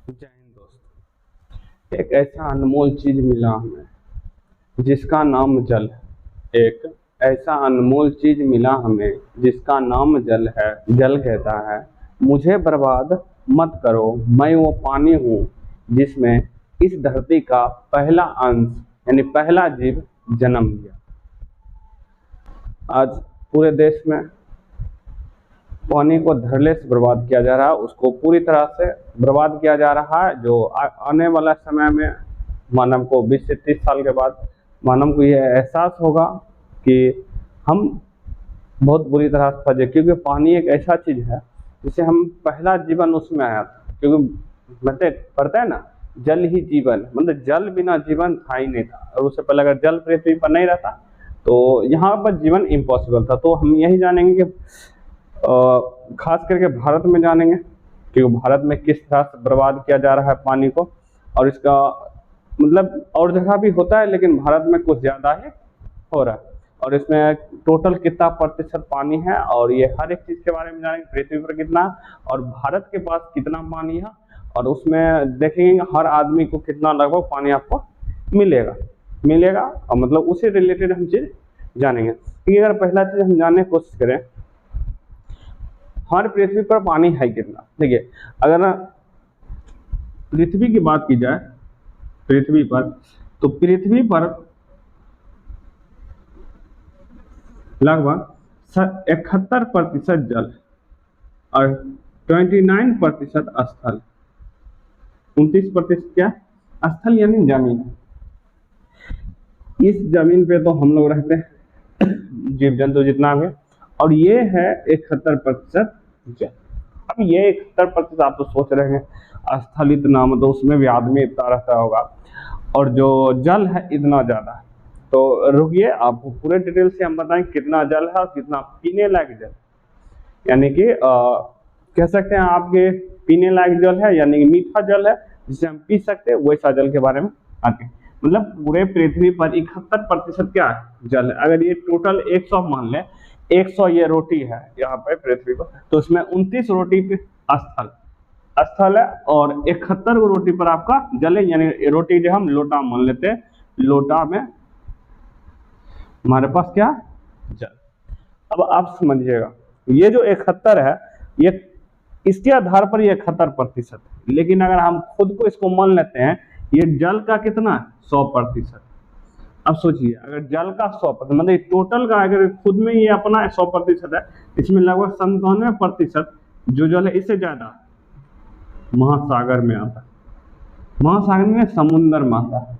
जय हिंद दोस्त। एक ऐसा अनमोल चीज मिला हमें जिसका नाम जल है। एक ऐसा अनमोल चीज मिला हमें जिसका नाम जल है। जल कहता है मुझे बर्बाद मत करो, मैं वो पानी हूँ जिसमें इस धरती का पहला अंश यानी पहला जीव जन्म लिया। आज पूरे देश में पानी को धड़ल्ले से बर्बाद किया जा रहा है, उसको पूरी तरह से बर्बाद किया जा रहा है। जो आने वाला समय में मानव को 20 से 30 साल के बाद मानव को यह एहसास होगा कि हम बहुत बुरी तरह से फंसे, क्योंकि पानी एक ऐसा चीज़ है जिसे हम पहला जीवन उसमें आया था। क्योंकि मतलब पढ़ते हैं ना, जल ही जीवन, मतलब जल बिना जीवन था ही नहीं था। और उससे पहले अगर जल पृथ्वी पर नहीं रहता तो यहाँ पर जीवन इम्पॉसिबल था। तो हम यही जानेंगे कि खास करके भारत में जानेंगे कि भारत में किस तरह से बर्बाद किया जा रहा है पानी को। और इसका मतलब और जगह भी होता है, लेकिन भारत में कुछ ज़्यादा ही हो रहा है। और इसमें टोटल कितना प्रतिशत पानी है और ये हर एक चीज़ के बारे में जानेंगे। पृथ्वी पर कितना और भारत के पास कितना पानी है, और उसमें देखेंगे हर आदमी को कितना लगभग पानी आपको मिलेगा और मतलब उससे रिलेटेड हम चीज़ जानेंगे। क्योंकि अगर पहला चीज़ हम जानने की कोशिश करें, हमारे पृथ्वी पर पानी है कितना। देखिए, अगर पृथ्वी की बात की जाए पृथ्वी पर, तो पृथ्वी पर लगभग 71% जल और 29% स्थल। 29% क्या स्थल यानी जमीन। इस जमीन पे तो हम लोग रहते हैं, जीव जंतु जितना भी, और ये है 71% जल। अब ये 71% आप तो सोच रहे हैं स्थल इतना, मतलब उसमें भी आदमी इतना रहता होगा, और जो जल है इतना ज़्यादा। तो रुकिए, आपको पूरे डिटेल से हम बताएं कितना जल है और कितना पीने लायक जल, यानी कि कह सकते हैं आपके पीने लायक जल है, यानी कि मीठा जल है जिसे हम पी सकते हैं, वैसा जल के बारे में आते हैं। मतलब पूरे पृथ्वी पर 71% क्या है जल है। अगर ये टोटल 100 मान लें, 100 ये रोटी है यहाँ पे पृथ्वी पर, तो उसमें 29 रोटी पे स्थल है और 71 रोटी पर आपका जल है। यानी रोटी जो हम लोटा मान लेते हैं, लोटा में हमारे पास क्या जल। अब आप समझिएगा, ये जो 71 है, ये इसके आधार पर ये 71% है। लेकिन अगर हम खुद को इसको मान लेते हैं, ये जल का कितना है 100%। अब सोचिए, अगर जल का 100% मतलब टोटल का अगर खुद में ये अपना 100% है, इसमें लगभग 97% जो जल है इससे ज्यादा महासागर में आता है। महासागर में समुद्र में आता है।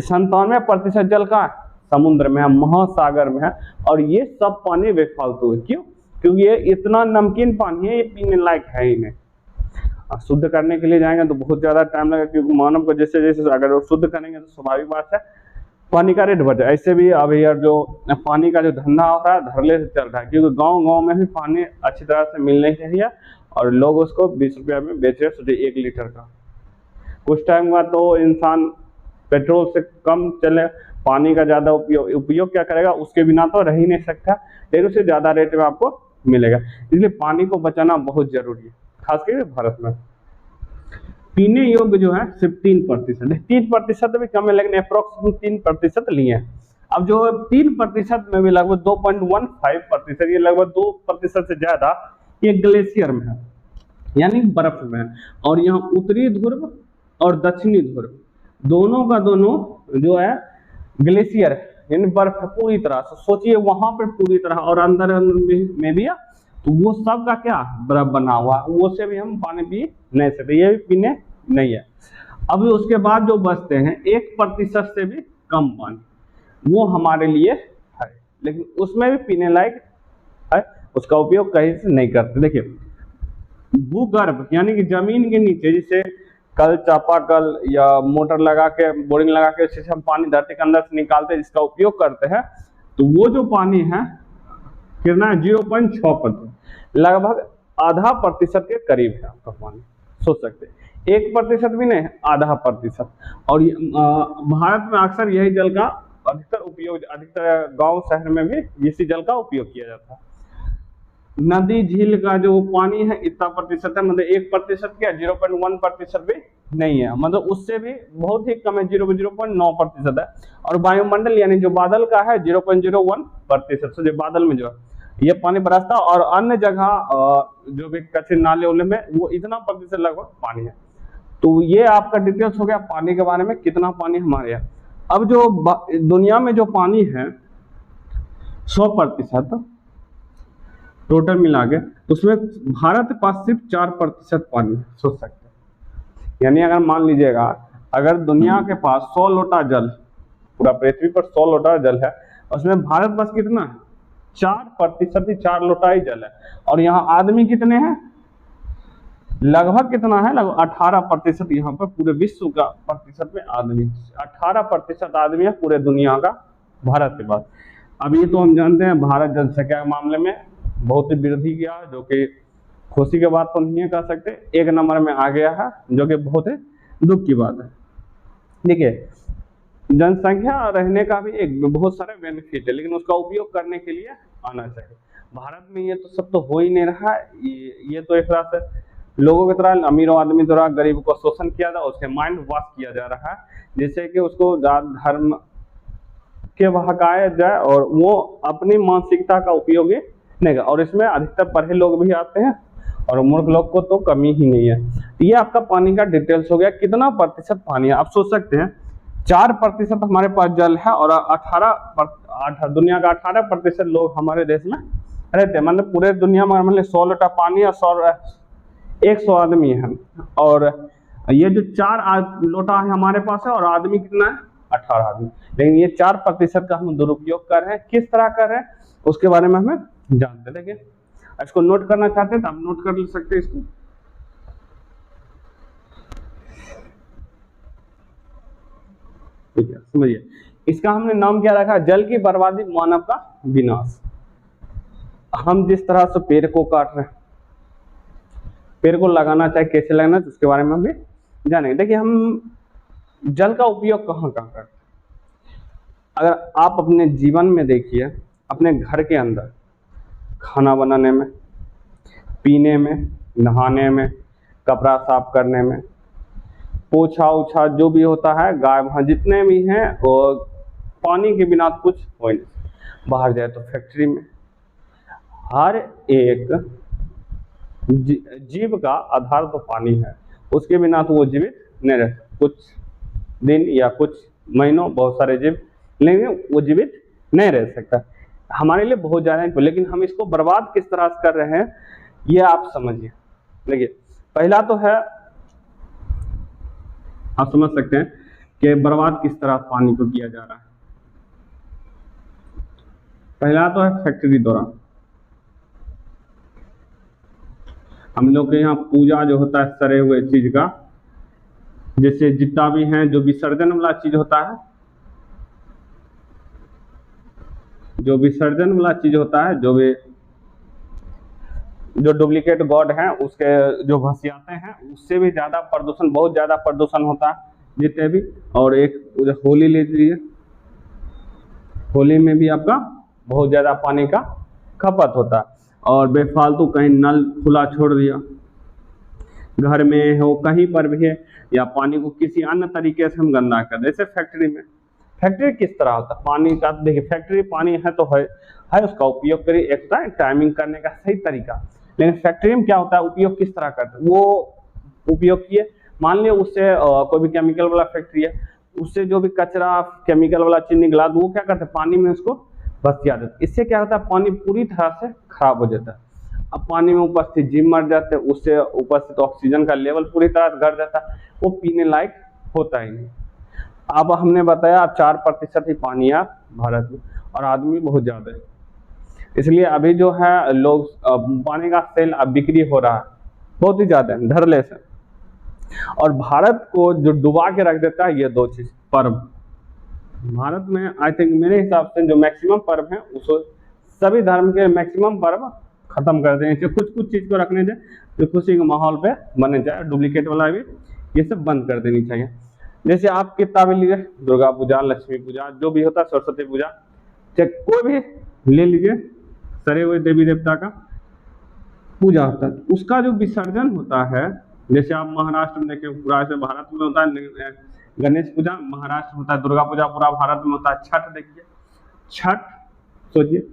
97% जल का समुद्र में है, महासागर में है। और ये सब पानी बेफालतू है। क्यों? क्योंकि ये इतना नमकीन पानी है, ये पीने लायक है ही नहीं। शुद्ध करने के लिए जाएंगे तो बहुत ज़्यादा टाइम लगेगा, क्योंकि मानव को जैसे जैसे अगर वो शुद्ध करेंगे तो स्वाभाविक बात है पानी का रेट बढ़ जाए। ऐसे भी अभी यार जो पानी का जो धंधा हो रहा है धड़ल्ले से चल रहा है, क्योंकि गाँव गाँव में भी पानी अच्छी तरह से मिलने चाहिए और लोग उसको 20 रुपया में बेच रहे, सोचिए 1 लीटर का। कुछ टाइम बाद तो इंसान पेट्रोल से कम चले, पानी का ज़्यादा उपयोग क्या करेगा, उसके बिना तो रह ही नहीं सकता, लेकिन उससे ज़्यादा रेट में आपको मिलेगा। इसलिए पानी को बचाना बहुत जरूरी है, खासकर भारत में। पीने योग्य जो है सिर्फ 3% है, 3% भी कम है, लेकिन अप्रोक्सीमेट 3% लिए हैं। अब जो 3% में भी लगभग 2.15%, ये लगभग 2% से ज्यादा ये ग्लेशियर में है, यानी बर्फ में है। और यहाँ उत्तरी ध्रुव और दक्षिणी ध्रुव दोनों का दोनों जो है ग्लेशियर है, यानी बर्फ है पूरी तरह से। सोचिए वहां पर पूरी तरह, और अंदर में भी है, तो वो सब का क्या बर्फ बना हुआ, वो से भी हम पानी पी नहीं सकते, ये भी पीने नहीं है। अभी उसके बाद जो बचते हैं 1% से भी कम पानी, वो हमारे लिए है, लेकिन उसमें भी पीने लायक है, उसका उपयोग कहीं से नहीं करते। देखिए, भूगर्भ यानी कि जमीन के नीचे, जिसे कल चापाकल या मोटर लगा के बोरिंग लगा के जिससे हम पानी धरती के अंदर से निकालते हैं, जिसका उपयोग करते हैं, तो वो जो पानी है कितना 0.6%, लगभग आधा प्रतिशत के करीब है आपका पानी। सोच सकते हैं 1% भी नहीं, आधा प्रतिशत। और भारत में अक्सर यही जल का अधिकतर उपयोग, अधिकतर गांव शहर में भी इसी जल का उपयोग किया जाता है। नदी झील का जो पानी है इतना प्रतिशत है, मतलब 1% क्या, 0.1% भी नहीं है, मतलब उससे भी बहुत ही कम है, 0.9% है। और वायुमंडल यानी जो बादल का है 0.01%, जो बादल में जो है ये पानी बरसता, और अन्य जगह जो भी कच्चे नाले उले में वो इतना प्रतिशत लगभग पानी है। तो ये आपका डिटेल्स हो गया पानी के बारे में, कितना पानी हमारे यहाँ। अब जो दुनिया में जो पानी है 100% टोटल मिला के, उसमें भारत के पास सिर्फ 4% पानी है, सोच सकते हैं। यानी अगर मान लीजिएगा, अगर दुनिया के पास 100 लोटा जल, पूरा पृथ्वी पर 100 लोटा जल है, उसमें भारत पास कितना है, 4% ही, 4 लोटा ही जल है। और यहाँ आदमी कितने हैं, लगभग कितना है, लगभग 18% यहाँ पर पूरे विश्व का प्रतिशत में आदमी, 18% आदमी है पूरे दुनिया का भारत के पास। अब ये तो हम जानते हैं भारत जनसंख्या के मामले में बहुत ही वृद्धि किया, जो कि खुशी की बात तो नहीं कह सकते, 1 नंबर में आ गया है, जो कि बहुत ही दुख की बात है। देखिए, जनसंख्या रहने का भी एक बहुत सारे बेनिफिट है, लेकिन उसका उपयोग करने के लिए आना चाहिए। भारत में ये तो सब तो हो ही नहीं रहा है, ये तो एक तरह से लोगों की तरह अमीरों आदमी द्वारा गरीब को शोषण किया जा, उसके माइंड वॉश किया जा रहा है, जिससे कि उसको जात धर्म के बहकाया जाए और वो अपनी मानसिकता का उपयोग नहीं कर। और इसमें अधिकतर पढ़े लोग भी आते हैं और मूर्ख लोग को तो कमी ही नहीं है। ये आपका पानी का डिटेल्स हो गया, कितना प्रतिशत पानी है आप सोच सकते हैं। 4% हमारे पास जल है और 18 दुनिया का 18% लोग हमारे देश में रहते हैं, मतलब पूरे दुनिया में मतलब 100 लोटा पानी और 100 आदमी है। और ये जो 4 लोटा है हमारे पास है, और आदमी कितना है, 18 आदमी। लेकिन ये 4% का हम दुरुपयोग कर रहे हैं, किस तरह कर रहे हैं उसके बारे में हमें जानते। देखिए, इसको नोट करना चाहते हैं तो आप नोट कर सकते हैं इसको। ठीक है, समझिए, इसका हमने नाम क्या रखा, जल की बर्बादी मानव का विनाश। हम जिस तरह से पेड़ को काट रहे हैं, पेड़ को लगाना चाहे कैसे लगाना है उसके बारे में हम भी जानेंगे। देखिए, हम जल का उपयोग कहाँ कहाँ करते हैं। अगर आप अपने जीवन में देखिए, अपने घर के अंदर खाना बनाने में, पीने में, नहाने में, कपड़ा साफ करने में, पोछा उछा जो भी होता है, गाय भैंस जितने भी हैं, और पानी के बिना कुछ हो नहीं। बाहर जाए तो फैक्ट्री में, हर एक जीव का आधार तो पानी है, उसके बिना तो वो जीवित नहीं रह सकते। कुछ दिन या कुछ महीनों, बहुत सारे जीव, लेकिन वो जीवित नहीं रह सकता। हमारे लिए बहुत ज़्यादा, लेकिन हम इसको बर्बाद किस तरह से कर रहे हैं ये आप समझिए। देखिए, पहला तो है, आप समझ सकते हैं कि बर्बाद किस तरह पानी को किया जा रहा है। पहला तो है फैक्ट्री द्वारा। हम लोग के यहाँ पूजा जो होता है सड़े हुए चीज का, जैसे जितना भी है जो विसर्जन वाला चीज होता है, जो विसर्जन वाला चीज होता है, जो डुप्लीकेट गॉड है उसके जो भसियाते हैं, उससे भी ज्यादा प्रदूषण, बहुत ज्यादा प्रदूषण होता है जितने भी। और एक होली ले लीजिए, होली में भी आपका बहुत ज्यादा पानी का खपत होता है, और बेफालतू कहीं नल खुला छोड़ दिया, घर में हो कहीं पर भी है, या पानी को किसी अन्य तरीके से हम गंदा कर दे। जैसे फैक्ट्री में, फैक्ट्री किस तरह होता है पानी का, देखिए फैक्ट्री पानी है तो है उसका उपयोग करिए, एक टाइमिंग करने का सही तरीका। लेकिन फैक्ट्री में क्या होता है, उपयोग किस तरह करते हैं, वो उपयोग किए, मान लिया उससे कोई भी केमिकल वाला फैक्ट्री है, उससे जो भी कचरा केमिकल वाला चीज निकला, तो वो क्या करते हैं, पानी में उसको बसिया देते। इससे क्या होता है, पानी पूरी तरह से खराब हो जाता है। अब पानी में उपस्थित जीव मर जाते हैं, उससे उपस्थित ऑक्सीजन का लेवल पूरी तरह से घट जाता है, वो पीने लायक होता ही नहीं। अब हमने बताया 4% ही पानी है भारत में, और आदमी बहुत ज्यादा है, इसलिए अभी जो है लोग पानी का सेल अब बिक्री हो रहा है बहुत ही ज्यादा धड़ल्ले से। और भारत को जो डुबा के रख देता है ये 2 चीज, पर्व। भारत में आई थिंक मेरे हिसाब से जो मैक्सिमम पर्व है, उसको सभी धर्म के मैक्सिमम पर्व खत्म कर देने चाहिए, कुछ कुछ चीज को रखने दें जो खुशी के माहौल पे बने जाए, डुप्लीकेट वाला भी ये सब बंद कर देनी चाहिए। जैसे आप कितना भी लीजिए, दुर्गा पूजा, लक्ष्मी पूजा, जो भी होता है, सरस्वती पूजा, चाहे कोई भी ले लीजिए, सरे हुए देवी देवता का, पूजा होता है। उसका जो विसर्जन होता है, जैसे आप महाराष्ट्र में देखें, पूरा ऐसे भारत में होता है गणेश पूजा, महाराष्ट्र में होता है दुर्गा पूजा, पूरा भारत में होता है छठ। देखिए छठ, सोचिए।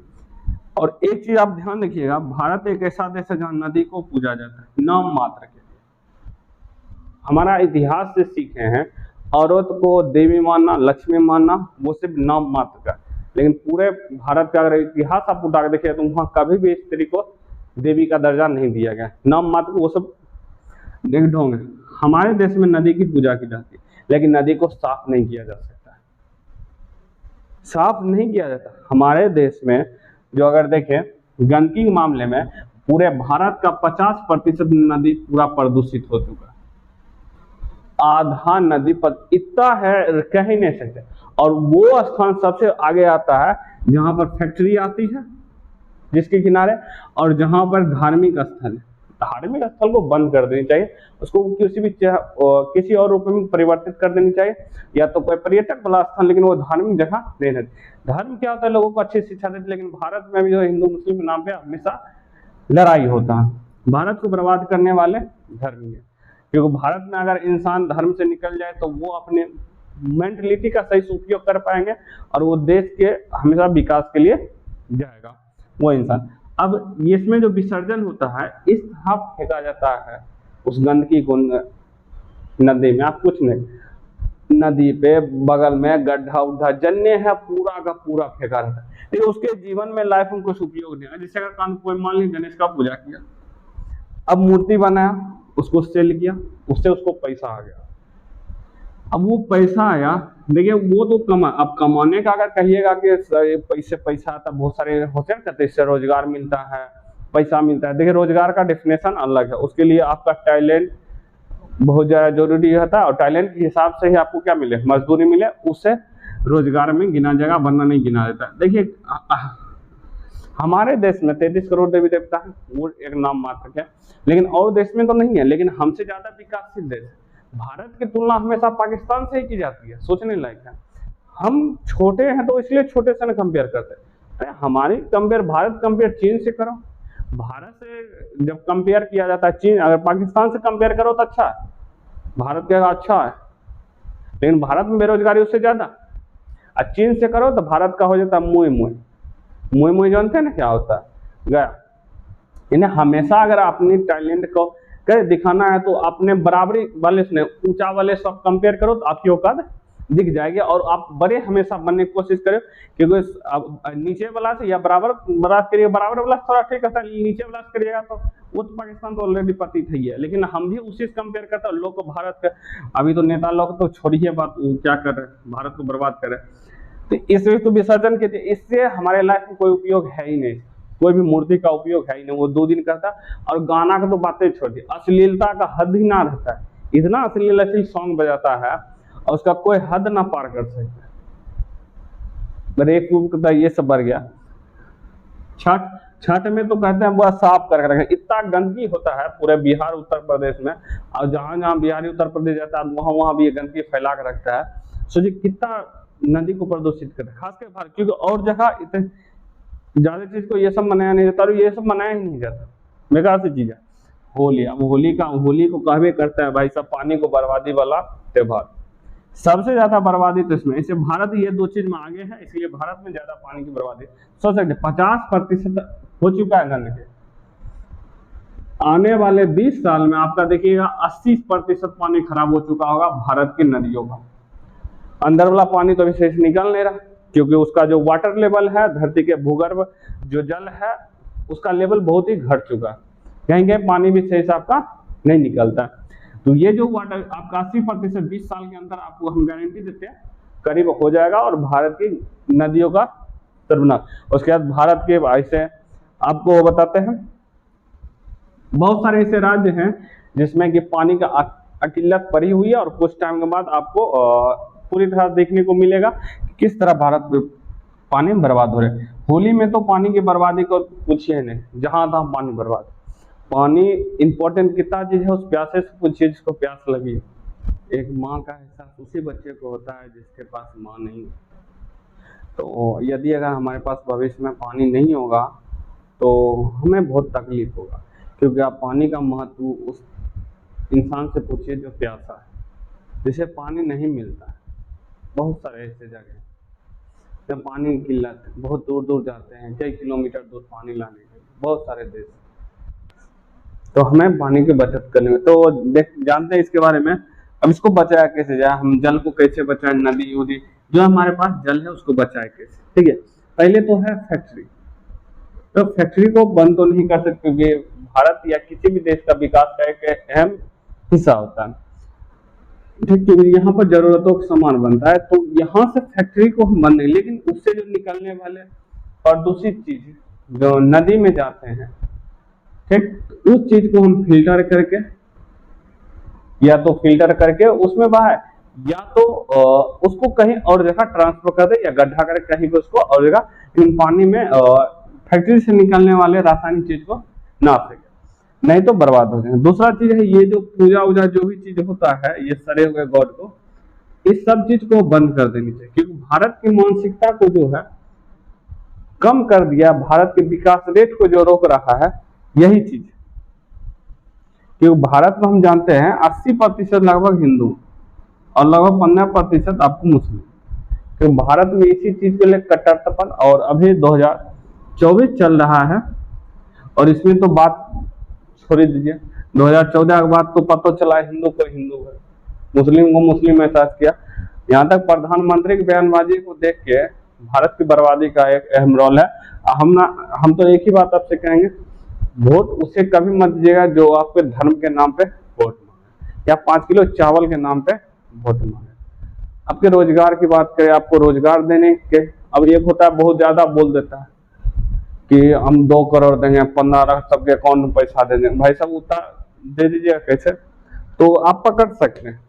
और एक चीज आप ध्यान रखिएगा, भारत एक ऐसा देश है जहाँ नदी को पूजा जाता है नाम मात्र के। हमारा इतिहास से सीखे हैं, औरत को देवी मानना, लक्ष्मी मानना, वो सिर्फ नाम मात्र का। लेकिन पूरे भारत का अगर इतिहास आप उठा के देखिए तो वहाँ कभी भी स्त्री को देवी का दर्जा नहीं दिया गया, नाम मात्र वो सब देख ढोंग है। हमारे देश में नदी की पूजा की जाती है, लेकिन नदी को साफ नहीं किया जा सकता है, साफ नहीं किया जाता। हमारे देश में जो अगर देखें गंदगी के मामले में, पूरे भारत का 50% नदी पूरा प्रदूषित हो चुका है। आधा नदी पर इतना है कह ही नहीं सकते। और वो स्थान सबसे आगे आता है जहां पर फैक्ट्री आती है जिसके किनारे, और जहां पर धार्मिक स्थल है। धार्मिक स्थल को बंद कर देनी चाहिए, उसको किसी और रूप में परिवर्तित कर देनी चाहिए, या तो कोई पर्यटक वाला स्थान, लेकिन वो धार्मिक जगह नहीं रहती। धर्म क्या होता है, लोगों को अच्छी शिक्षा देती है, लेकिन भारत में भी जो हिंदू मुस्लिम के नाम पे हमेशा लड़ाई होता है। भारत को बर्बाद करने वाले धर्म है, क्योंकि भारत में अगर इंसान धर्म से निकल जाए तो वो अपने मेंटलिटी का सही उपयोग कर पाएंगे और वो देश के हमेशा विकास के लिए जाएगा वो इंसान। अब इसमें जो विसर्जन होता है, इस तरह फेंका जाता है उस गंदगी को नदी में। आप कुछ नहीं, नदी पे बगल में गड्ढा उड्ढा जन्य है, पूरा का पूरा फेंका रहता है, लेकिन उसके जीवन में लाइफ में कुछ उपयोग नहीं है। जैसे अगर कोई मान लीजिए गणेश का पूजा किया, अब मूर्ति बनाया, उसको सेल किया, उससे उसको पैसा आ गया। अब वो पैसा आया, देखिए वो तो अब कमाने का अगर कहिएगा कि पैसा आता, बहुत सारे होते हैं कहते इससे रोजगार मिलता है, पैसा मिलता है। देखिए रोजगार का डेफिनेशन अलग है, उसके लिए आपका टैलेंट बहुत ज़्यादा जरूरी होता है, और टैलेंट के हिसाब से ही आपको क्या मिले, मजदूरी मिले, उससे रोजगार में गिना जाएगा, वरना नहीं गिना देता है। देखिए हमारे देश में 33 करोड़ देवी देवता है, वो एक नाम मात्र है, लेकिन और देश में तो नहीं है, लेकिन हमसे ज्यादा विकासशील देश है। भारत की तुलना हमेशा पाकिस्तान से ही की जाती है, सोचने लायक है। हम छोटे हैं तो इसलिए छोटे से ना कंपेयर करते हैं। हमारी भारत कंपेयर चीन से करो, भारत से जब कंपेयर किया जाता है चीन, अगर पाकिस्तान से कंपेयर करो तो अच्छा है, भारत का अच्छा है, लेकिन भारत में बेरोजगारी उससे ज्यादा। और चीन से करो तो भारत का हो जाता है मुँह मुँह मुँह मुँह, जानते हैं ना क्या होता है, गया। इन्हें हमेशा अगर अपनी टैलेंट को कर दिखाना है तो अपने बराबरी वाले से, ऊंचा वाले से कंपेयर करो तो आपकी औकात दिख जाएगी, और आप बड़े हमेशा बनने की कोशिश करें। क्योंकि नीचे वाला से या बराबर करिए, बराबर वाला थोड़ा ठीक है, नीचे वाला से करिएगा तो वो तो पाकिस्तान तो ऑलरेडी पतित ही है। लेकिन हम भी उसी से कंपेयर करते हैं लोग को, भारत का अभी तो नेता लोग तो छोड़िए बात, क्या कर रहे हैं, भारत को बर्बाद कर रहे हैं। तो इसमें तो विसर्जन के, इससे हमारे लाइफ में कोई उपयोग है ही नहीं, कोई भी मूर्ति का उपयोग है ही नहीं। वो 2 दिन करता, और गाना का तो बातें छोड़िए, अश्लीलता का हद ही ना रहता है, इतना अश्लील सॉन्ग बजाता है और उसका कोई हद ना पार कर सकता है। एक ये सब बढ़ गया। छठ में तो कहते हैं वह साफ करके रखें, इतना गंदगी होता है पूरे बिहार उत्तर प्रदेश में, और जहाँ जहाँ बिहारी उत्तर प्रदेश जाता है वहाँ भी ये गंदगी फैला कर रखता है। सोचिए कितना नदी को प्रदूषित करता है, खासकर भारत, क्योंकि और जगह इतने ज्यादा चीज को ये सब मनाया नहीं जाता, और ये सब मनाया ही नहीं जाता। बेकार सी चीज है होली। अब होली को कहवे करता है भाई सब पानी को बर्बादी वाला त्योहार, सबसे ज्यादा बर्बादी तो इसमें, इससे भारत ये 2 चीज में आगे है, इसलिए भारत में ज्यादा पानी की बर्बादी। सोच सकते 50% हो चुका है गंदगी, आने वाले 20 साल में आपका देखिएगा 80% पानी खराब हो चुका होगा भारत की नदियों का। अंदर वाला पानी तो विशेष निकल नहीं रहा, क्योंकि उसका जो वाटर लेवल है, धरती के भूगर्भ जो जल है, उसका लेवल बहुत ही घट चुका है, कहीं कहीं पानी भी सही से आपका नहीं निकलता। तो ये जो वाटर आपका 80% 20 साल के अंदर आपको हम गारंटी देते हैं करीब हो जाएगा, और भारत की नदियों का सर्वनाश। उसके बाद भारत के ऐसे आपको बताते हैं बहुत सारे ऐसे राज्य हैं जिसमें कि पानी का अकिल्लत पड़ी हुई है, और कुछ टाइम के बाद आपको पूरी तरह देखने को मिलेगा किस तरह भारत में पानी बर्बाद हो रहा है। होली में तो पानी की बर्बादी को पूछिए नहीं, जहां तहाँ पानी बर्बाद। पानी इंपॉर्टेंट कितना चीज है, उस प्यासे से पूछिए जिसको प्यास लगी। एक माँ का एहसास उसी बच्चे को होता है जिसके पास माँ नहीं। तो यदि अगर हमारे पास भविष्य में पानी नहीं होगा तो हमें बहुत तकलीफ होगा, क्योंकि आप पानी का महत्व उस इंसान से पूछिए जो प्यासा है, जिसे पानी नहीं मिलता है। बहुत सारे ऐसे जगह हैं जब पानी की किल्लत है, बहुत दूर दूर जाते हैं, कई किलोमीटर दूर पानी लाने के लिए, बहुत सारे देश। तो हमें पानी की बचत करनी है, तो जानते हैं इसके बारे में। अब इसको बचाया कैसे जाए, हम जल को कैसे बचाएं, नदी उदी जो हमारे पास जल है उसको बचाए कैसे। ठीक है, पहले तो है फैक्ट्री। तो फैक्ट्री को बंद तो नहीं कर सकते क्योंकि भारत या किसी भी देश का विकास का एक अहम हिस्सा होता है। ठीक, क्योंकि यहाँ पर जरूरतों का सामान बनता है, तो यहाँ से फैक्ट्री को हम बंद नहीं, लेकिन उससे जो निकलने वाले प्रदूषित चीज जो नदी में जाते हैं, ठीक, उस चीज को हम फिल्टर करके या तो फिल्टर करके उसमें बहाए, या तो उसको कहीं और जगह ट्रांसफर कर दे या गड्ढा करके कहीं पे उसको और जगह इन पानी में फैक्ट्री से निकलने वाले रासायनिक चीज को ना फेंके, नहीं तो बर्बाद हो जाएंगे। दूसरा चीज है ये जो पूजा उजा जो भी चीज होता है, ये सड़े हुए गॉड को, इस सब चीज को बंद कर देनी चाहिए, क्योंकि भारत की मानसिकता को जो है कम कर दिया, भारत के विकास रेट को जो रोक रहा है यही चीज। क्योंकि भारत में हम जानते हैं 80% लगभग हिंदू और लगभग 15% आपको मुस्लिम। क्योंकि भारत में इसी चीज के लिए कट्टरपन, और अभी 2024 चल रहा है और इसमें तो बात छोड़ दीजिए, 2014 के बाद तो पता चला हिंदू को हिंदू है, मुस्लिम को मुस्लिम एहसास किया। यहाँ तक प्रधानमंत्री की बयानबाजी को देख के भारत की बर्बादी का एक अहम रोल है। हम तो एक ही बात आपसे कहेंगे, वोट उसे कभी मत दीजिएगा जो आपके धर्म के नाम पे वोट मांगे या 5 किलो चावल के नाम पे वोट मांगे। आपके रोजगार की बात करें, आपको रोजगार देने के, अब एक होता है बहुत ज्यादा बोल देता है कि हम 2 करोड़ देंगे, 15 लाख सबके अकाउंट में पैसा दे देंगे। भाई साहब उतना दे दीजिएगा कैसे? तो आप पकड़ सकते हैं,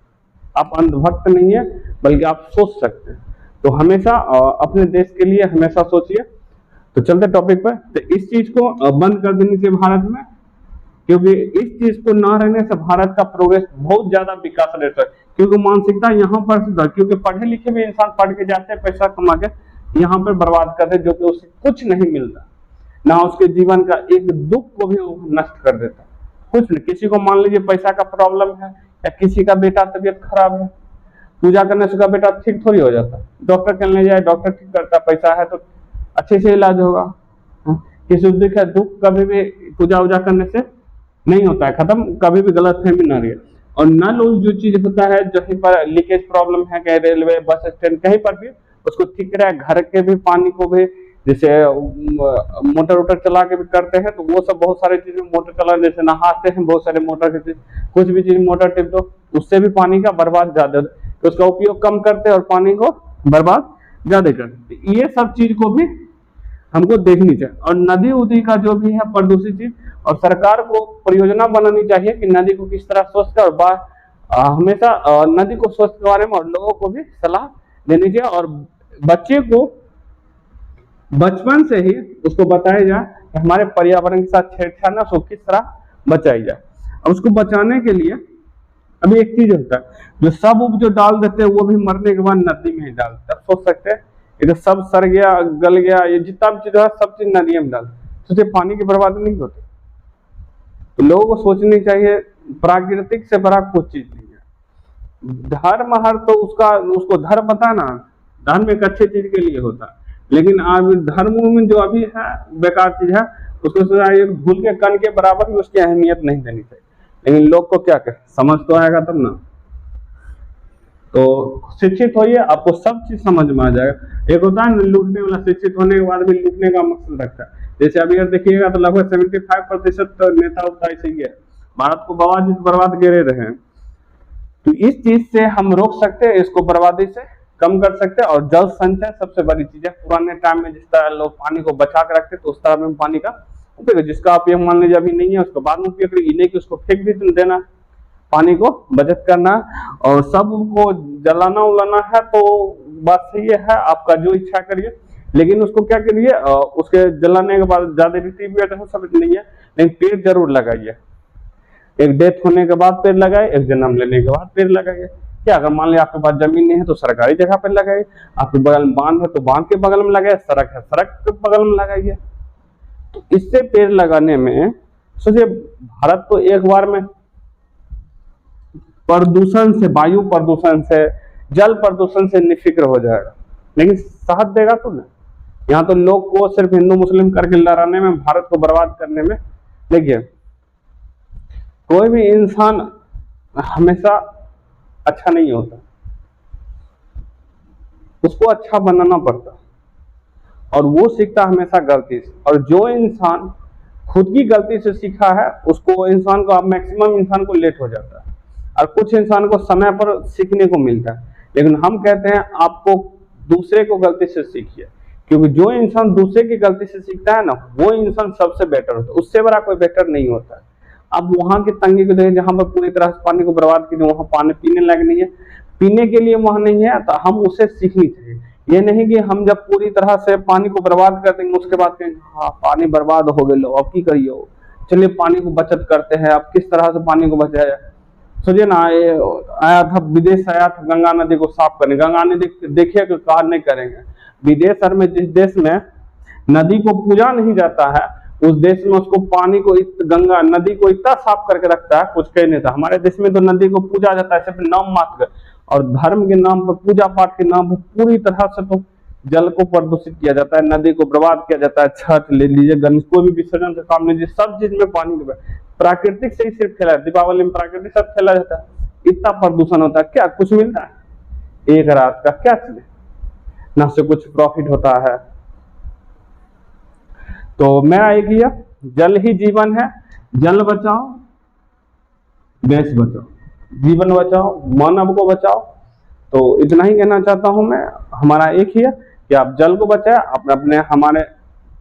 आप अंधभक्त नहीं है बल्कि आप सोच सकते हैं। तो हमेशा अपने देश के लिए हमेशा सोचिए। तो चलते टॉपिक पर, तो इस चीज को बंद कर देनी चाहिए भारत में, क्योंकि इस चीज को ना रहने से भारत का प्रोग्रेस बहुत ज्यादा विकास रेट है। क्योंकि मानसिकता यहाँ पर, क्योंकि पढ़े लिखे भी इंसान पढ़ के जाते हैं, पैसा कमा के यहाँ पर बर्बाद करते, जो कि उसे कुछ नहीं मिलता, ना उसके जीवन का एक दुख को भी नष्ट कर देता, कुछ नहीं। किसी को मान लीजिए पैसा का प्रॉब्लम है या किसी का बेटा तबीयत खराब है, पूजा करने से उसका बेटा ठीक थोड़ी हो जाता, डॉक्टर के ले जाए, डॉक्टर ठीक करता, पैसा है तो अच्छे से इलाज होगा। किसी दुख है, दुख कभी भी पूजा उजा करने से नहीं होता है खत्म, कभी भी गलत फहमी ना रही। और नल जो चीज होता है, जहीं पर लीकेज प्रॉब्लम है, कहीं रेलवे बस स्टैंड कहीं पर भी, उसको ठीक कराए। घर के भी पानी को भी, जैसे मोटर वोटर चला के भी करते हैं, तो वो सब बहुत सारे चीज में मोटर चला, जैसे नहाते हैं बहुत सारे मोटर की चीज, कुछ भी चीज मोटर टिप दो, उससे भी पानी का बर्बाद ज्यादा, तो उसका उपयोग कम करते हैं और पानी को बर्बाद ज्यादा करते। ये सब चीज को भी हमको देखनी चाहिए। और नदी उदी का जो भी है प्रदूषित चीज, और सरकार को परियोजना बनानी चाहिए कि नदी को किस तरह स्वच्छ कर, हमेशा नदी को स्वच्छ के बारे में और लोगों को भी सलाह देनी चाहिए। और बच्चे को बचपन से ही उसको बताया जाए कि हमारे पर्यावरण के साथ छेड़छाड़ ना, उसको किस तरह बचाई जाए। अब उसको बचाने के लिए अभी एक चीज होता है, जो सब उग जो डाल देते हैं वो भी मरने के बाद नदी में ही डालते हैं। सोच सकते हैं ये तो सब सड़ गया, गल गया, ये जितना भी चीज है सब चीज नदी में डाल, तो पानी की बर्बादी नहीं होती। तो लोगों को सोचनी चाहिए, प्राकृतिक से बड़ा कोई चीज नहीं है। धर्म हर तो उसको धर्म बताना, धर्म एक अच्छी चीज के लिए होता है, लेकिन आज धर्म में जो अभी है बेकार चीज है, उसको एक धूल के कण के बराबर भी उसकी अहमियत नहीं देनी चाहिए। लेकिन लोग को क्या करें, समझ तो आएगा तब ना। तो शिक्षित होइए, आपको सब चीज समझ में आ जाएगा। एक होता है लूटने वाला, शिक्षित होने के बाद भी लूटने का मकसद रखता है। जैसे अभी अगर देखिएगा तो लगभग 75% नेता उतना ऐसे ही है, भारत को बर्बाद करे रहे हैं। तो इस चीज से हम रोक सकते हैं, इसको बर्बादी से कम कर सकते हैं। और जल संचय सबसे बड़ी चीज है। पुराने टाइम में जिस तरह लोग पानी को बचा के रखते, तो उस तरह में पानी का उपयोग, जिसका उपयोग मान लीजिए अभी नहीं है उसको बाद में उपयोग करिए, नहीं कि उसको फेंक भी देना। पानी को बचत करना, और सबको जलाना उलाना है तो बात सही है, आपका जो इच्छा करिए, लेकिन उसको क्या करिए, उसके जलाने के बाद ज्यादा रीति सब नहीं है, लेकिन पेड़ जरूर लगाइए। एक डेथ होने के बाद पेड़ लगाए, एक जन्म लेने के बाद पेड़ लगाइए। क्या अगर मान लिया आपके पास जमीन नहीं है तो सरकारी जगह पर लगाइए, आपके बगल में बांध है तो बांध के बगल में लगाइए, सड़क है सड़क के बगल में लगाइए। तो इससे पेड़ लगाने में सोचिए भारत तो एक बार में प्रदूषण से, वायु प्रदूषण से, जल प्रदूषण से निफिक्र हो जाएगा, लेकिन साथ देगा तो ना। यहाँ तो लोग को सिर्फ हिंदू मुस्लिम करके लड़ाने में, भारत को बर्बाद करने में। देखिए कोई भी इंसान हमेशा अच्छा नहीं होता, उसको अच्छा बनाना पड़ता, और वो सीखता हमेशा गलती से। और जो इंसान खुद की गलती से सीखा है उसको, इंसान को, मैक्सिमम इंसान को लेट हो जाता है, और कुछ इंसान को समय पर सीखने को मिलता है। लेकिन हम कहते हैं आपको दूसरे को गलती से सीखिए, क्योंकि जो इंसान दूसरे की गलती से सीखता है ना, वो इंसान सबसे बेटर होता है, उससे बड़ा कोई बेटर नहीं होता है। अब वहां की तंगी को देखें, जहां पर पूरी तरह से पानी को बर्बाद कीजिए, वहां पानी पीने लायक नहीं है, पीने के लिए वहां नहीं है, तो हम उसे सीखनी चाहिए। ये नहीं कि हम जब पूरी तरह से पानी को बर्बाद कर देंगे उसके बाद कहेंगे हाँ पानी बर्बाद हो गए, लो अब की करिए हो, चलिए पानी को बचत करते हैं, अब किस तरह से पानी को बचाया जाए। सोचिए ना, ये आया था, विदेश आया था गंगा नदी को साफ करने, गंगा नदी देखिए कि कार्य नहीं करेंगे। विदेश में, जिस देश में नदी को पूजा नहीं जाता है, उस देश में उसको पानी को, गंगा नदी को इतना साफ करके रखता है, कुछ कह नहीं था। हमारे देश में तो नदी को पूजा जाता है सिर्फ नाम मात्र, और धर्म के नाम पर, पूजा पाठ के नाम पर पूरी तरह से तो जल को प्रदूषित किया जाता है, नदी को बर्बाद किया जाता है। छठ ले लीजिए, गणेश, कोई भी विसर्जन का काम लीजिए, सब चीज में पानी के, प्राकृतिक से ही सिर्फ खेला, दीपावली में प्राकृतिक सब खेला जाता है। इतना प्रदूषण होता है, क्या कुछ मिलता है एक रात का? क्या चीज, ना से कुछ प्रॉफिट होता है। तो मेरा एक ही है, जल ही जीवन है, जल बचाओ, देश बचाओ, जीवन बचाओ, मानव को बचाओ। तो इतना ही कहना चाहता हूं मैं। हमारा एक ही है कि आप जल को बचाएं, अपने हमारे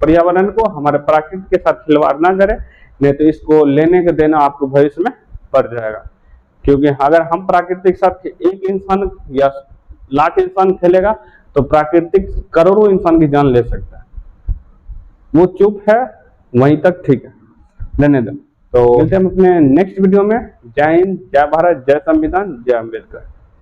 पर्यावरण को, हमारे प्रकृति के साथ खिलवाड़ ना करें, नहीं तो इसको लेने के देना आपको भविष्य में पड़ जाएगा। क्योंकि अगर हम प्राकृतिक के साथ एक इंसान या लाख इंसान खेलेगा तो प्राकृतिक करोड़ों इंसान की जान ले सकता है। वो चुप है वहीं तक, ठीक है, धन्यवाद। तो मिलते हैं अपने नेक्स्ट वीडियो में। जय हिंद, जय भारत, जय संविधान, जय अम्बेडकर।